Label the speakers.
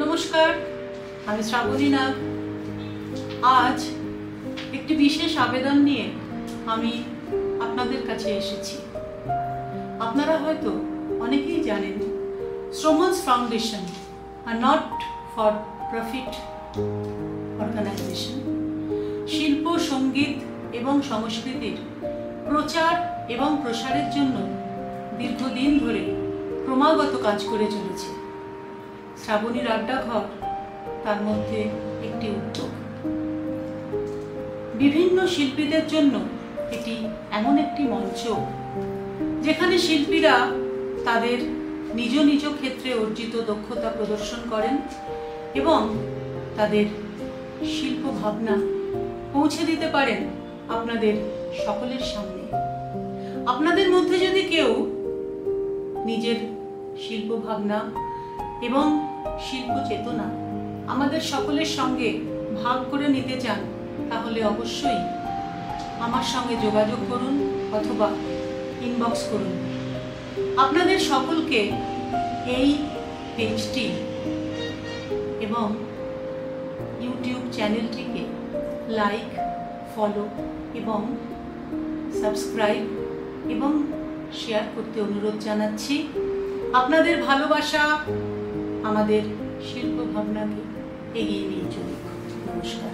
Speaker 1: নমস্কার, আমি শ্রাবণী নাগ। আজ একটি বিশেষ আবেদন নিয়ে আমি আপনাদের কাছে এসেছি। আপনারা হয়তো অনেকেই জানেন, শ্রমন্স ফাউন্ডেশন আর নট ফর প্রফিট অর্গানাইজেশন শিল্প, সঙ্গীত এবং সংস্কৃতির প্রচার এবং প্রসারের জন্য দীর্ঘদিন ধরে ক্রমাগত কাজ করে চলেছে। শ্রাবণীর আড্ডাঘর তার মধ্যে একটি উদ্যোগ। বিভিন্ন শিল্পীদের জন্য এটি এমন একটি মঞ্চ যেখানে শিল্পীরা তাদের নিজ নিজ ক্ষেত্রে অর্জিত দক্ষতা প্রদর্শন করেন এবং তাদের শিল্প ভাবনা পৌঁছে দিতে পারেন আপনাদের সকলের সামনে। আপনাদের মধ্যে যদি কেউ নিজের শিল্প ভাবনা এবং শিল্প চেতনা আমাদের সকলের সঙ্গে ভাগ করে নিতে চান, তাহলে অবশ্যই আমার সঙ্গে যোগাযোগ করুন অথবা ইনবক্স করুন। আপনাদের সকলকে এই পেজটি এবং ইউটিউব চ্যানেলটিকে লাইক, ফলো এবং সাবস্ক্রাইব এবং শেয়ার করতে অনুরোধ জানাচ্ছি। আপনাদের ভালোবাসা আমাদের শিল্প ভাবনাকে এগিয়ে নিয়ে চলুক। নমস্কার।